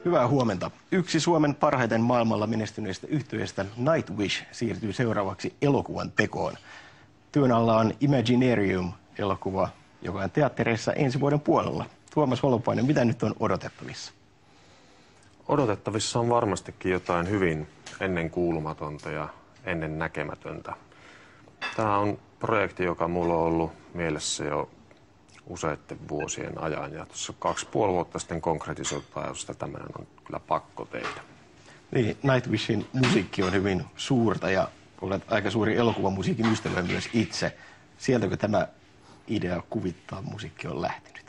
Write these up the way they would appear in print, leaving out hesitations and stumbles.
Hyvää huomenta. Yksi Suomen parhaiten maailmalla menestyneistä yhtyeistä Nightwish siirtyy seuraavaksi elokuvan tekoon. Työn alla on Imaginarium-elokuva, joka on teattereissa ensi vuoden puolella. Tuomas Holopainen, mitä nyt on odotettavissa? Odotettavissa on varmastikin jotain hyvin ennenkuulumatonta ja ennennäkemätöntä. Tämä on projekti, joka mulla on ollut mielessä jo useiden vuosien ajan. Ja tuossa 2,5 vuotta sitten konkretisoitaan, josta tämmöinen on kyllä pakko tehdä. Niin, Nightwishin musiikki on hyvin suurta ja olet aika suuri elokuvamusiikin ystävä myös itse. Sieltäkö tämä idea kuvittaa musiikki on lähtenyt?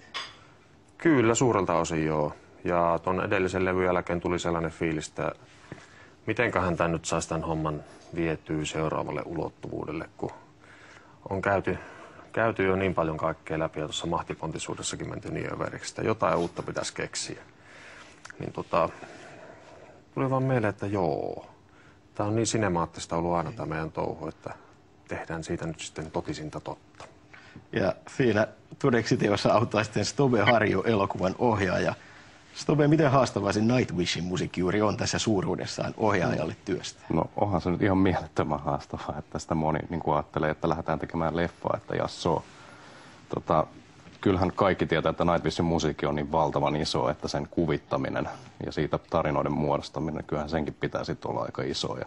Kyllä, suurelta osin joo. Ja tuon edellisen levyn jälkeen tuli sellainen fiilis, että mitenköhän tämän nyt saisi tämän homman vietyä seuraavalle ulottuvuudelle, kun on käyty jo niin paljon kaikkea läpi ja tuossa mahtipontisuudessakin menty niin överiksi, että jotain uutta pitäisi keksiä. Niin tuli vaan mieleen, että joo, tämä on niin sinemaattista ollut aina tämä meidän touhu, että tehdään siitä nyt sitten totisinta totta. Ja siinä todeksi teossa auttaa sitten Stobe Harju, elokuvan ohjaaja. Stobe, miten haastavaa se Nightwishin musiikki juuri on tässä suuruudessaan ohjaajalle työstä? No onhan se nyt ihan mielettömän haastavaa, että sitä moni niin kuin ajattelee, että lähdetään tekemään leffaa, että jassoo. Kyllähän kaikki tietää, että Nightwishin musiikki on niin valtavan iso, että sen kuvittaminen ja siitä tarinoiden muodostaminen, kyllähän senkin pitää sitten olla aika iso. Ja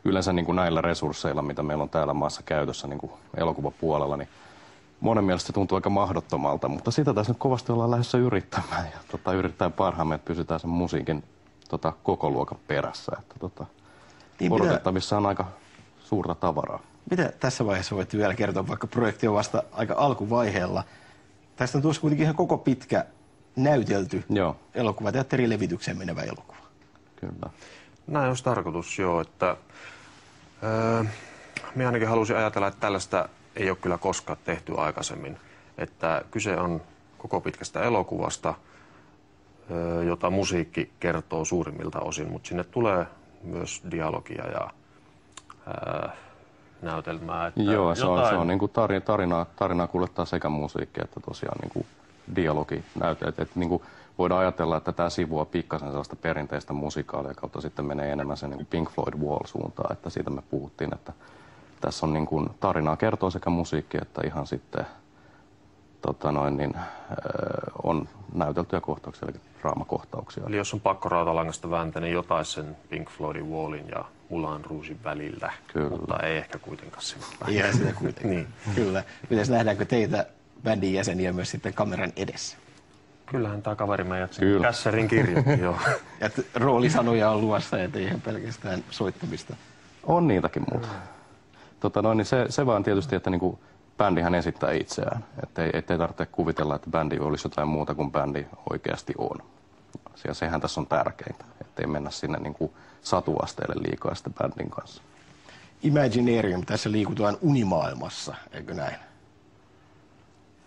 yleensä niin kuin näillä resursseilla, mitä meillä on täällä maassa käytössä niin kuin elokuvapuolella, niin monen mielestä se tuntuu aika mahdottomalta, mutta sitä tässä nyt kovasti ollaan lähdössä yrittämään ja yritetään parhaamme, että pysytään sen musiikin koko luokan perässä. Että, niin odotettavissa on aika suurta tavaraa. Mitä tässä vaiheessa voitte vielä kertoa, vaikka projekti on vasta aika alkuvaiheella? Tästä on tuossa kuitenkin ihan koko pitkä näytelty elokuva, teatterilevitykseen menevä elokuva. Kyllä. Näin olisi tarkoitus, joo, että minä ainakin halusin ajatella, että tällaista ei ole kyllä koskaan tehty aikaisemmin. Että kyse on koko pitkästä elokuvasta, jota musiikki kertoo suurimmilta osin, mutta sinne tulee myös dialogia ja näytelmää. Että joo, se on niin kuin tarinaa kuljettaa sekä musiikki että tosiaan niin kuin dialogi näytelmät. Että niin kuin voidaan ajatella, että tämä sivuaa pikkasen sellaista perinteistä musikaalia kautta sitten menee enemmän sen niin kuin Pink Floyd Wall-suuntaan, että siitä me puhuttiin, että tässä on niin kuin tarinaa kertoo sekä musiikki että ihan sitten on näyteltyjä kohtauksia, eli draamakohtauksia. Eli jos on pakko rautalangasta vääntää, niin jotain sen Pink Floydin Wallin ja Moulin Rougen välillä. Kyllä. Mutta ei ehkä kuitenkaan sinne. Ihan sitä kuitenkin. Niin. Kyllä. Mites nähdäänkö teitä bändin jäseniä myös sitten kameran edessä? Kyllähän tämä kaveri meidät sen kässärin kirjoitti, joo. Ja roolisanoja on luvassa, ettei ihan pelkästään soittamista. On niitäkin muuta. Niin se vaan tietysti, että niinku bändihän esittää itseään. Ettei tarvitse kuvitella, että bändi olisi jotain muuta kuin bändi oikeasti on. Ja sehän tässä on tärkeintä, ettei mennä sinne niinku satuasteelle liikaa sitten bändin kanssa. Imaginarium, tässä liikutaan unimaailmassa, eikö näin?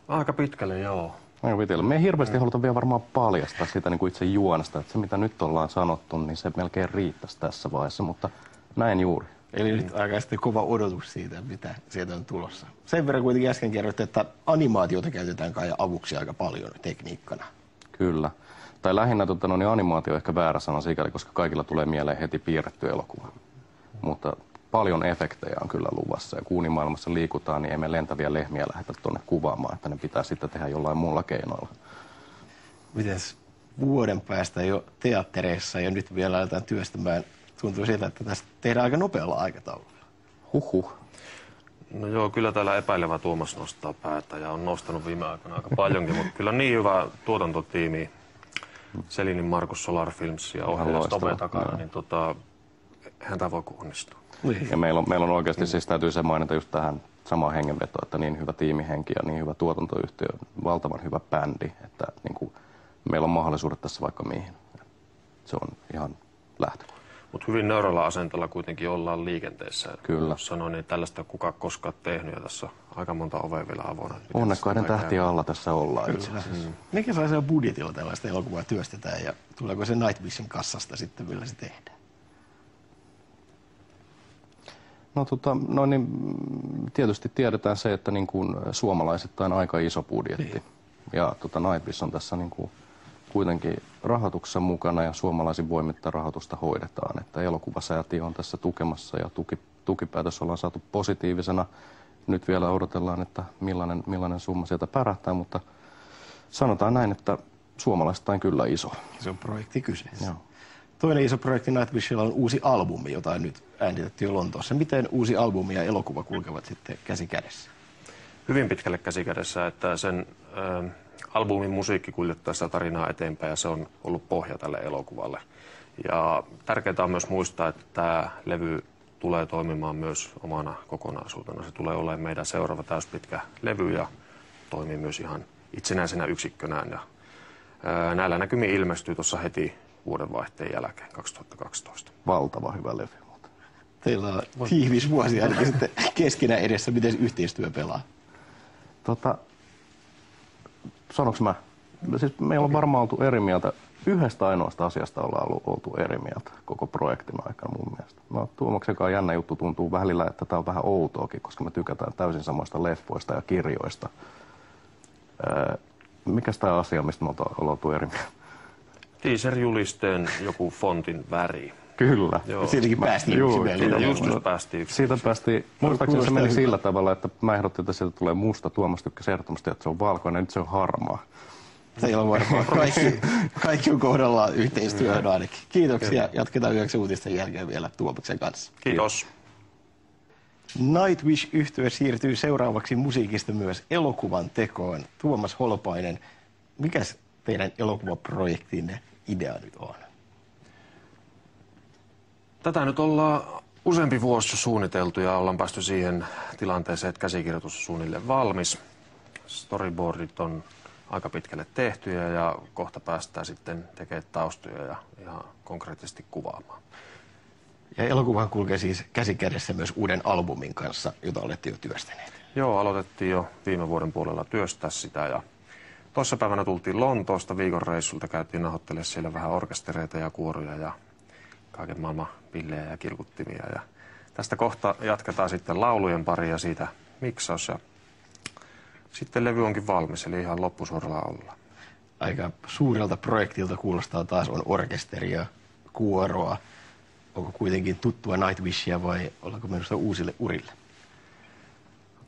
Aika pitkälle, joo. Aika pitkälle. Me ei hirveästi haluta vielä varmaan paljastaa sitä niin kuin itse juonesta. Että se, mitä nyt ollaan sanottu, niin se melkein riittäisi tässä vaiheessa, mutta näin juuri. Eli nyt aika sitten kova odotus siitä, mitä sieltä on tulossa. Sen verran kuitenkin äsken kerroitte, että animaatiota käytetään kai avuksi aika paljon tekniikkana. Kyllä. Tai lähinnä animaatio on ehkä väärä sana sikäli, koska kaikilla tulee mieleen heti piirretty elokuva. Mutta paljon efektejä on kyllä luvassa. Ja kun unimaailmassa liikutaan, niin ei me lentäviä lehmiä lähdetä tuonne kuvaamaan, että ne pitää sitten tehdä jollain muulla keinoilla. Mites vuoden päästä jo teattereissa ja nyt vielä aletaan työstämään? Tuntuu siltä, että tästä tehdään aika nopealla aikataululla. Huhhuh. No joo, kyllä täällä epäilevä Tuomas nostaa päätä ja on nostanut viime aikoina aika paljonkin, mutta kyllä niin hyvä tuotantotiimi, Selinin Markus Solar Films ja ohjaaja Stobe takana, niin eihän tämä voi onnistua. Ja meillä on oikeasti, siis täytyy se mainita just tähän samaan hengenvetoon, että niin hyvä tiimihenki ja niin hyvä tuotantoyhtiö, valtavan hyvä bändi, että niin kuin, meillä on mahdollisuudet tässä vaikka mihin. Se on ihan lähtökohta. Mutta hyvin nöyrällä asenteella kuitenkin ollaan liikenteessä. Kyllä. Sanoin, niin tällaista ei kukaan koskaan tehnyt ja tässä on aika monta ovea vielä avoinna. Onnekkaiden tähtien alla tässä ollaan itse asiassa. Mikä sellaisella budjetilla tällaista elokuvaa työstetään ja tuleeko se Nightwishin kassasta sitten, millä se tehdään? No niin, tietysti tiedetään se, että niin kuin suomalaisittain aika iso budjetti. Ja Nightwish on tässä niin kuin kuitenkin rahoituksessa mukana ja suomalaisin voimitta rahoitusta hoidetaan. Että elokuvasäätiö on tässä tukemassa ja tukipäätös ollaan saatu positiivisena. Nyt vielä odotellaan, että millainen summa sieltä pärähtää, mutta sanotaan näin, että suomalaistain kyllä iso. Se on projekti kyseessä. Joo. Toinen iso projekti Nightwishilla on uusi albumi, jota on nyt äänitetty jo Lontoossa. Miten uusi albumi ja elokuva kulkevat sitten käsi kädessä? Hyvin pitkälle käsi kädessä, että sen albumin musiikki kuljettaa sitä tarinaa eteenpäin ja se on ollut pohja tälle elokuvalle. Ja tärkeää on myös muistaa, että tämä levy tulee toimimaan myös omana kokonaisuutena. Se tulee olemaan meidän seuraava täyspitkä levy ja toimii myös ihan itsenäisenä yksikkönään. Ja näillä näkymin ilmestyy tuossa heti vuodenvaihteen jälkeen 2012. Valtava hyvä levy. Teillä on tiivis vuosi ainakin sitten keskenään edessä. Miten yhteistyö pelaa? Sanoks mä? Siis meillä on varmaan oltu eri mieltä. Yhdestä ainoasta asiasta ollaan oltu eri mieltä koko projektin aikana mun mielestä. Tuomaksen kanssa jännä juttu tuntuu välillä, että tämä on vähän outoakin, koska me tykätään täysin samoista leffoista ja kirjoista. Mikäs tämä asia, mistä me ollaan oltu eri mieltä? Teaser-julisteen joku fontin väri. Kyllä. Siitäkin päästiin yksimielisyyteen. Siitä päästiin yksimielisyyteen. Siitä päästiin, muistaakseni se meni sillä tavalla, että mä ehdotin, että sieltä tulee musta, Tuomas tykkäsi ehdottomasti, että se on valkoinen, nyt se on harmaa. Teillä on varmaan kaikki on kohdallaan yhteistyöhön ainakin. Kiitoksia. Jatketaan 9 uutisten jälkeen vielä Tuomaksen kanssa. Kiitos. Nightwish-yhtye siirtyy seuraavaksi musiikista myös elokuvan tekoon. Tuomas Holopainen, mikäs teidän elokuvaprojektinne idea nyt on? Tätä nyt ollaan useampi vuosi jo suunniteltu ja ollaan päästy siihen tilanteeseen, että käsikirjoitus on suunnilleen valmis. Storyboardit on aika pitkälle tehtyjä ja kohta päästään sitten tekemään taustoja ja ihan konkreettisesti kuvaamaan. Ja elokuvahan kulkee siis käsi kädessä myös uuden albumin kanssa, jota olette jo työstäneet. Joo, aloitettiin jo viime vuoden puolella työstää sitä ja toissa päivänä tultiin Lontoosta viikon reissulta, käytiin nahoittelemaan siellä vähän orkestereita ja kuoroja ja kaiken maailman pillejä ja kilkuttimia. Ja tästä kohta jatketaan sitten laulujen pari ja siitä miksaus ja sitten levy onkin valmis, eli ihan loppusuoralla ollaan. Aika suurelta projektilta kuulostaa taas, on orkesteria, kuoroa. Onko kuitenkin tuttua Nightwishia vai ollaanko menossa uusille urille?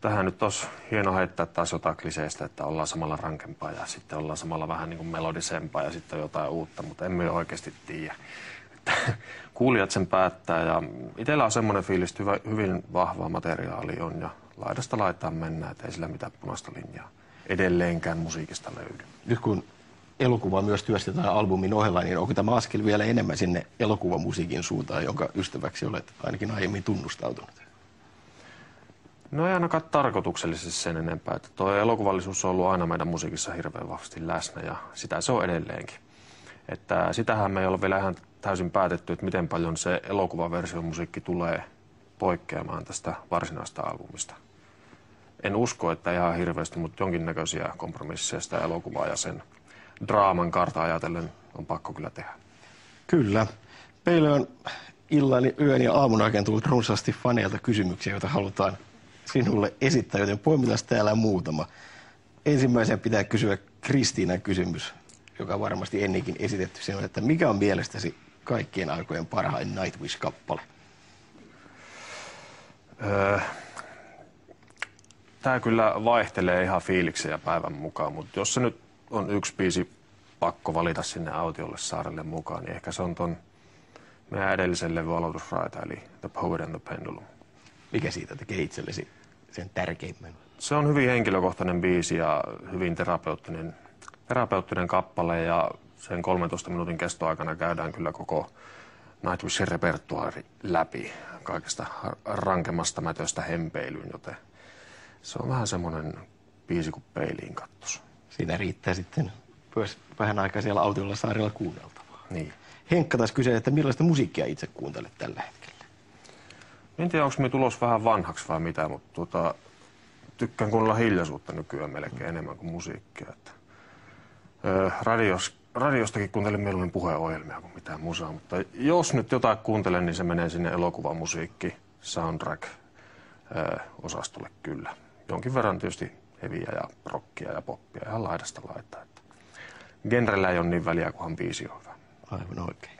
Tähän nyt olisi hieno heittää taas jotain kliseistä, että ollaan samalla rankempaa ja sitten ollaan samalla vähän niin kuin melodisempaa ja sitten jotain uutta, mutta emme oikeasti tiedä. Kuulijat sen päättää ja itsellä on semmoinen fiilis, että hyvin vahvaa materiaalia on ja laidasta laitaan mennään, että ei sillä mitään punaista linjaa edelleenkään musiikista löydy. Nyt kun elokuvaa myös työstetään albumin ohella, niin onko tämä askel vielä enemmän sinne elokuvamusiikin suuntaan, jonka ystäväksi olet ainakin aiemmin tunnustautunut? No ei ainakaan tarkoituksellisesti sen enempää, että tuo elokuvallisuus on ollut aina meidän musiikissa hirveän vahvasti läsnä ja sitä se on edelleenkin. Että sitähän me ei ole vielä ihan täysin päätetty, että miten paljon se elokuvaversion musiikki tulee poikkeamaan tästä varsinaista albumista. En usko, että ihan hirveästi, mutta jonkinnäköisiä kompromisseja sitä elokuvaa ja sen draaman karta ajatellen on pakko kyllä tehdä. Kyllä. Meille on illan, yön ja aamun aikana tullut runsaasti faneilta kysymyksiä, joita halutaan sinulle esittää, joten poimitaan täällä muutama. Ensimmäisen pitää kysyä Kristiinan kysymys, joka on varmasti ennenkin esitetty sinulle, että mikä on mielestäsi kaikkien aikojen parhain Nightwish-kappale? Tämä kyllä vaihtelee ihan fiiliksen ja päivän mukaan, mutta jos se nyt on yksi biisi pakko valita sinne Autiolle saarelle mukaan, niin ehkä se on ton meidän edellisen levyn aloitusraita, eli The Poet and the Pendulum. Mikä siitä tekee itsellesi sen tärkeimmän? Se on hyvin henkilökohtainen biisi ja hyvin terapeuttinen kappale ja sen 13 minuutin kestoaikana käydään kyllä koko Nightwishin repertuaari läpi kaikesta rankemmasta mätöstä hempeilyyn, joten se on vähän semmoinen biisi kuin peiliin kattos. Siinä riittää sitten myös vähän aikaa siellä Autiolla saarella kuunneltavaa. Niin. Henkka taas kysyy, että millaista musiikkia itse kuuntelet tällä hetkellä? En tiedä, onko minä tulos vähän vanhaksi vai mitä, mutta tykkään kuunnella hiljaisuutta nykyään melkein enemmän kuin musiikkia. Että, radiostakin kuuntelen mieluummin puheenohjelmia kuin mitään musaa, mutta jos nyt jotain kuuntelen, niin se menee sinne elokuvamusiikki, soundtrack-osastolle kyllä. Jonkin verran tietysti heviä ja rockia ja poppia ihan laidasta laitaa. genrellä ei ole niin väliä, kunhan biisi on hyvä. Aivan oikein.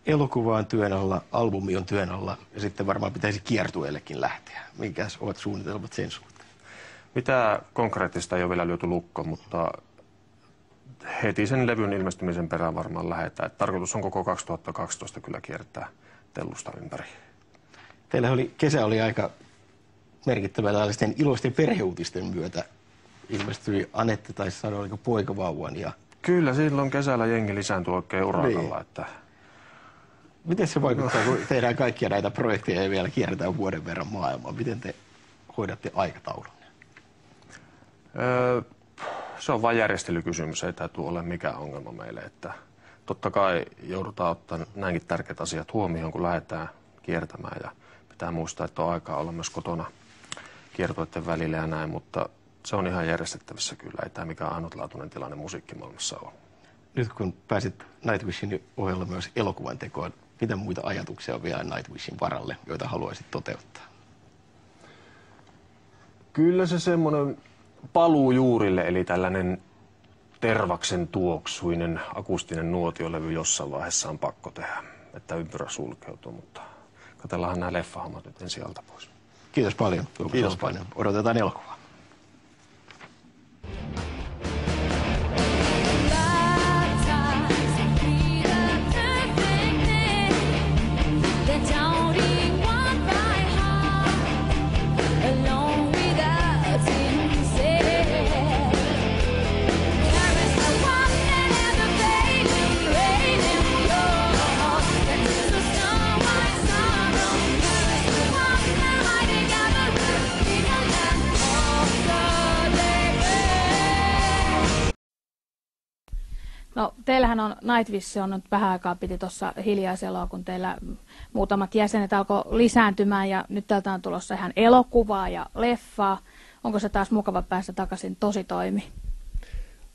Elokuva on työn alla, albumi on työn alla ja sitten varmaan pitäisi kiertueellekin lähteä. Mikäs ovat suunnitelmat sen suhteen? Mitä konkreettista ei ole vielä lyöty lukko, mutta heti sen levyn ilmestymisen perään varmaan lähdetään. Et tarkoitus on koko 2012 kyllä kiertää Tellusta ympäri. Teillä kesä oli aika merkittävä tällaisten iloisten perheuutisten myötä. Ilmestyi Anette, taisi sanoa, oliko poikavauvan. Ja... Kyllä, silloin kesällä jengi lisääntyi oikein urakalla. Niin. Että... Miten se vaikuttaa, kun tehdään kaikkia näitä projekteja ja vielä kierretään vuoden verran maailmaa? Miten te hoidatte aikataulun? Se on vain järjestelykysymys, ei tämä ole mikään ongelma meille. Että totta kai joudutaan ottaa näinkin tärkeät asiat huomioon, kun lähdetään kiertämään. Ja pitää muistaa, että on aikaa olla myös kotona kiertoiden välillä ja näin, mutta se on ihan järjestettävissä kyllä. Ei tämä mikään ainutlaatuinen tilanne musiikkimaailmassa ole. Nyt kun pääsit Nightwishin ohella myös elokuvan tekoon, mitä muita ajatuksia on vielä Nightwishin varalle, joita haluaisit toteuttaa? Kyllä se semmoinen paluu juurille, eli tällainen tervaksen tuoksuinen akustinen nuotiolevy jossain vaiheessa on pakko tehdä, että ympyrä sulkeutuu, mutta katsellaan nämä leffahommat nyt ensi alta pois. Kiitos paljon, Tuomas Kiitos Holopainen. Odotetaan elokuvaa. No, teillähän on Nightwish, se on nyt vähän aikaa piti tuossa hiljaiseloa, kun teillä muutamat jäsenet alkoi lisääntymään ja nyt täältä on tulossa ihan elokuvaa ja leffaa. Onko se taas mukava päästä takaisin tositoimi?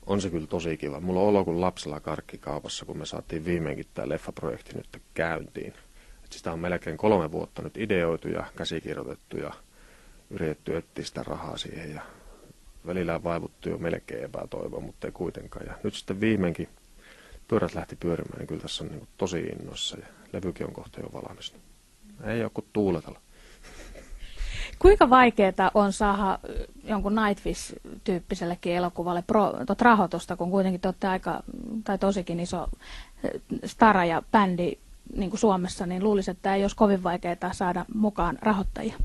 On se kyllä tosi kiva. Mulla on olo kuin lapsella karkkikaupassa, kun me saatiin viimeinkin tämä leffaprojekti nyt käyntiin. Et sitä on melkein 3 vuotta nyt ideoitu ja käsikirjoitettu ja yritetty etsiä sitä rahaa siihen ja välillä vaivuttu jo melkein epätoivoa, mutta ei kuitenkaan. Ja nyt sitten viimeinkin pyörät lähti pyörimään, niin kyllä tässä on niin tosi innoissa ja levykin on kohta jo valmis. Ei ole kuin tuuletella. Kuinka vaikeaa on saada jonkun Nightwish-tyyppisellekin elokuvalle rahoitusta, kun kuitenkin te olette aika, tai tosikin iso stara ja bändi niin kuin Suomessa, niin luulisin, että ei olisi kovin vaikeaa saada mukaan rahoittajia.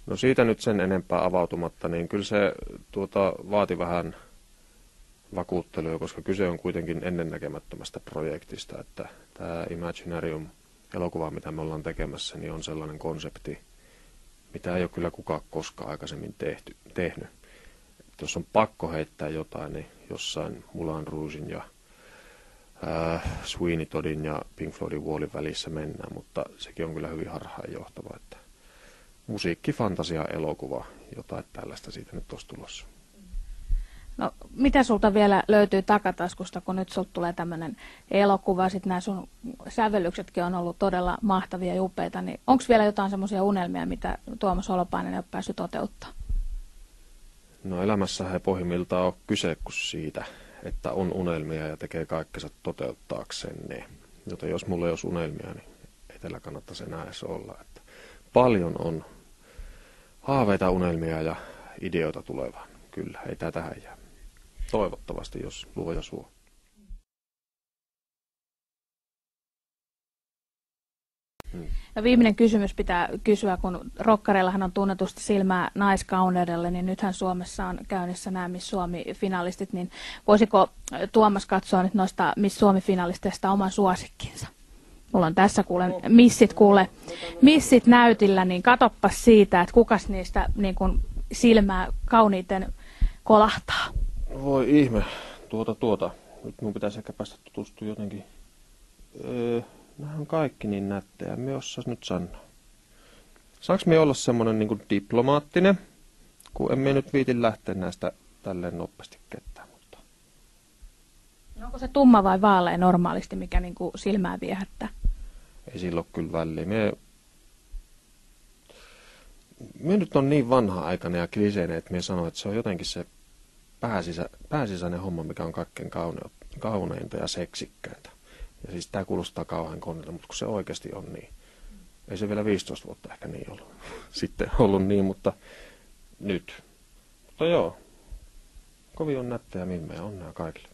No siitä nyt sen enempää avautumatta, niin kyllä se vaati vähän vakuuttelua, koska kyse on kuitenkin ennennäkemättömästä projektista, että tämä Imaginarium-elokuva, mitä me ollaan tekemässä, niin on sellainen konsepti, mitä ei ole kyllä kukaan koskaan aikaisemmin tehnyt. Et jos on pakko heittää jotain, niin jossain Moulin Rougen ja Sweeney Toddin ja Pink Floydin Wallin välissä mennään, mutta sekin on kyllä hyvin harhaanjohtava, että musiikkifantasia elokuva, jotain tällaista siitä nyt olisi tulossa. No, mitä sulta vielä löytyy takataskusta, kun nyt sulta tulee tämmöinen elokuva, sitten nämä sun sävellyksetkin on ollut todella mahtavia ja upeita, niin onko vielä jotain semmoisia unelmia, mitä Tuomas Holopainen ei ole päässyt toteuttaa? No elämässä ei pohjimmiltaan ole kyse kuin siitä, että on unelmia ja tekee kaikkensa toteuttaakseen ne. Joten jos mulla ei olisi unelmia, niin ei tällä kannattaisi enää edes olla. Että paljon on haaveita, unelmia ja ideoita tulevaan. Kyllä, ei tämä tähän jää. Toivottavasti, jos luoja suo. No, viimeinen kysymys pitää kysyä, kun rokkareillahan on tunnetusti silmää naiskauneudelle, niin nythän Suomessa on käynnissä nämä Miss Suomi-finalistit, niin voisiko Tuomas katsoa nyt noista Miss Suomi-finalisteista oman suosikkinsa? Mulla on tässä missit näytillä, niin katoppas siitä, että kukas niistä niin kun silmää kauniiten kolahtaa. Voi ihme, nyt mun pitäisi ehkä päästä tutustumaan jotenkin. Nämä on kaikki niin nättejä, me osais nyt sanoa. Saanko me olla semmonen niin kuin diplomaattinen, kun en me nyt viitin lähteä näistä tälleen nopeasti ketään. Mutta... No, onko se tumma vai vaalea normaalisti, mikä niin kuin silmää viehättää? Ei sillä ole kyllä väliä. Me nyt on niin vanha-aikainen ja kliseinen, että me sanoo, että se on jotenkin se pääsisäinen homma, mikä on kaikkein kauneinta ja seksikkäintä. Ja siis tämä kuulostaa kauhean konille, mutta kun se oikeasti on niin. Ei se vielä 15 vuotta ehkä niin ollut. Sitten ollut niin, mutta nyt. Mutta joo, kovin on nättejä mimmejä, onnea kaikille.